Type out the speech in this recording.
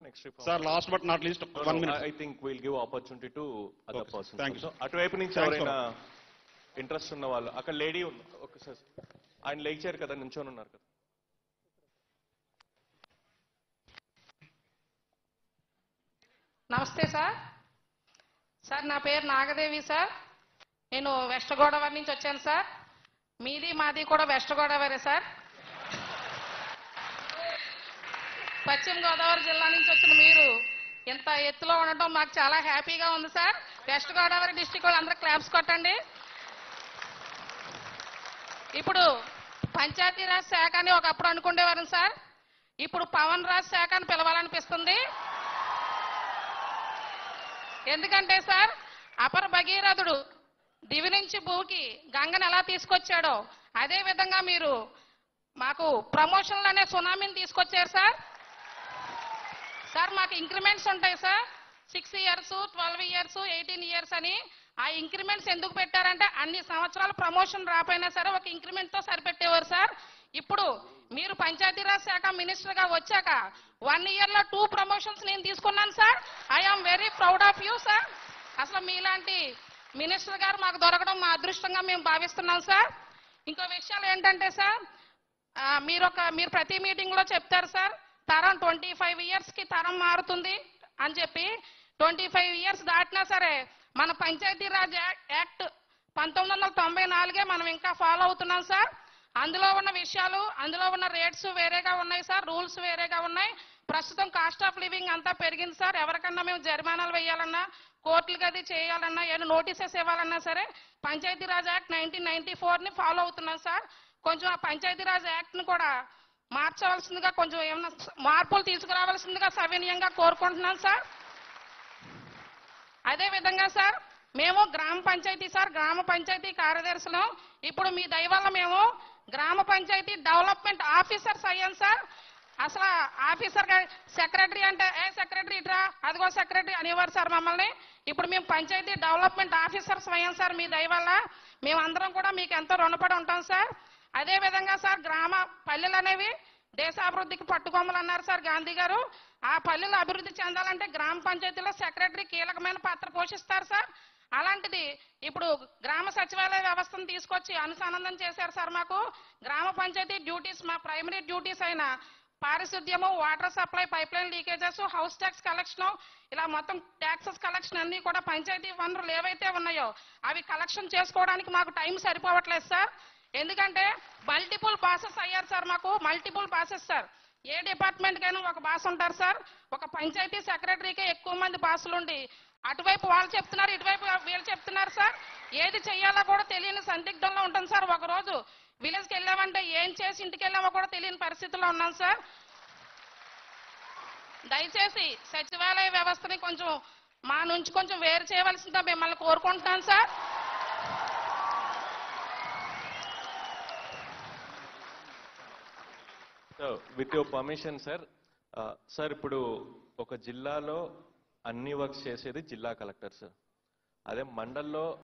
next reform. Sir, last but not least, No, 1 minute. I think we'll give opportunity to other Okay, persons. thank you, So, sir. అటువైపు నుంచి Thanks, ఎవరైనా interest ఉన్న వాళ్ళు అక్కడ lady ఒకసారి ఆయన లేచారు కదా, నించొని ఉన్నారు కదా. నమస్తే సార్. సార్ నా పేరు నాగదేవి సార్. నేను వెస్ట్ గోదావరి నుంచి వచ్చాను సార్. మీది మాది కూడా వెస్ట్ గోదావరి సార్. పశ్చిమ గోదావరి జిల్లా నుంచి వచ్చిన మీరు ఇంత ఎత్తులో ఉండటం మాకు చాలా హ్యాపీగా ఉంది సార్. వెస్ట్ గోదావరి డిస్టిక్ వాళ్ళందరూ క్లాప్స్ కొట్టండి. ఇప్పుడు పంచాయతీరాజ్ శాఖ అని ఒకప్పుడు అనుకునేవారు సార్. ఇప్పుడు పవన్ రాజ్ శాఖ అని పిలవాలనిపిస్తుంది. ఎందుకంటే సార్, అపర భగీరథుడు దివి నుంచి భూకి గంగను ఎలా తీసుకొచ్చాడో అదే విధంగా మీరు మాకు ప్రమోషన్లు అనే సునామీని తీసుకొచ్చారు సార్. సార్ మాకు ఇంక్రిమెంట్స్ ఉంటాయి సార్, 6 years, 12 years, 18 years అని. ఆ ఇంక్రిమెంట్స్ ఎందుకు పెట్టారంటే అన్ని సంవత్సరాలు ప్రమోషన్ రాపోయినా సరే ఒక ఇంక్రిమెంట్ తో సరిపెట్టేవారు సార్. ఇప్పుడు మీరు పంచాయతీరాజ్ శాఖ మినిస్టర్ గా వచ్చాక 1 year లో 2 promotions నేను తీసుకున్నాను sir. I'm very proud of you sir. అసలు మీలాంటి మినిస్టర్ గారు మాకు దొరకడం మా అదృష్టంగా మేము భావిస్తున్నాం సార్. ఇంకో విషయాలు ఏంటంటే సార్, మీరు ప్రతి మీటింగ్ లో చెప్తారు సార్, తరం 25 years కి తరం మారుతుంది అని చెప్పి. 25 years దాటినా సరే మన పంచాయతీరాజ్ యాక్ట్ 1994 మనం ఇంకా ఫాలో అవుతున్నాం సార్. అందులో ఉన్న విషయాలు, అందులో ఉన్న రేట్స్ వేరేగా ఉన్నాయి సార్, రూల్స్ వేరేగా ఉన్నాయి. ప్రస్తుతం కాస్ట్ ఆఫ్ లివింగ్ అంతా పెరిగింది సార్. ఎవరికన్నా మేము జరిమానాలు వేయాలన్నా, కోర్టులకు అది చేయాలన్నా, ఏమైనా నోటీసెస్ ఇవ్వాలన్నా సరే పంచాయతీరాజ్ యాక్ట్ 1994ని ఫాలో అవుతున్నాం సార్. కొంచెం ఆ పంచాయతీరాజ్ యాక్ట్ని కూడా మార్చవలసిందిగా, కొంచెం ఏమైనా మార్పులు తీసుకురావాల్సిందిగా సవినయంగా కోరుకుంటున్నాం సార్. అదే విధంగా సార్, మేము గ్రామ పంచాయతీ సార్, గ్రామ పంచాయతీ కార్యదర్శులు. ఇప్పుడు మీ దయ వల్ల మేము గ్రామ పంచాయతీ డెవలప్మెంట్ ఆఫీసర్స్ అయ్యాం సార్. అసలు ఆఫీసర్ సెక్రటరీ అంటే సెక్రటరీ ఇట్రా, అదిగో సెక్రటరీ అనేవారు సార్ మమ్మల్ని. ఇప్పుడు మేము పంచాయతీ డెవలప్మెంట్ ఆఫీసర్స్ అయ్యాం సార్ మీ దయ వల్ల. మేమందరం కూడా మీకు ఎంతో రుణపడి ఉంటాం సార్. అదే విధంగా సార్, గ్రామ పల్లెలు అనేవి దేశాభివృద్ధికి పట్టుకొమ్మలు అన్నారు సార్ గాంధీ గారు. ఆ పల్లెలు అభివృద్ధి చెందాలంటే గ్రామ పంచాయతీలో సెక్రటరీ కీలకమైన పాత్ర పోషిస్తారు సార్. అలాంటిది ఇప్పుడు గ్రామ సచివాలయ వ్యవస్థను తీసుకొచ్చి అనుసంధానం చేశారు సార్. మాకు గ్రామ పంచాయతీ డ్యూటీస్, మా ప్రైమరీ డ్యూటీస్ అయిన పారిశుద్ధ్యము, water supply, pipe line leakages, house tax collection, ఇలా మొత్తం ట్యాక్సెస్ కలెక్షన్ అన్ని కూడా పంచాయతీ వనరులు ఏవైతే ఉన్నాయో అవి కలెక్షన్ చేసుకోవడానికి మాకు టైం సరిపోవట్లేదు సార్. ఎందుకంటే మల్టిపుల్ బాసెస్ అయ్యారు సార్. మాకు మల్టిపుల్ బాసెస్ సార్. ఏ డిపార్ట్మెంట్ కైనా ఒక బాస్ ఉంటారు సార్. ఒక పంచాయతీ సెక్రటరీకే ఎక్కువ మంది బాసులు ఉండి అటువైపు వాళ్ళు చెప్తున్నారు, ఇటువైపు వీళ్ళు చెప్తున్నారు సార్. ఏది చెయ్యాలో కూడా తెలియని సందిగ్ధంలో ఉంటుంది సార్. ఒక రోజు విలేజ్కి వెళ్ళామంటే ఏం చేసి ఇంటికి వెళ్ళామో కూడా తెలియని పరిస్థితిలో ఉన్నాం సార్. దయచేసి సచివాలయ వ్యవస్థని కొంచెం మా నుంచి కొంచెం వేరు చేయవలసిందిగా మిమ్మల్ని కోరుకుంటున్నాను sir. With your permission sir, sir ఇప్పుడు ఒక జిల్లాలో అన్ని వర్క్స్ చేసేది జిల్లా కలెక్టర్ సార్. అదే మండల్లో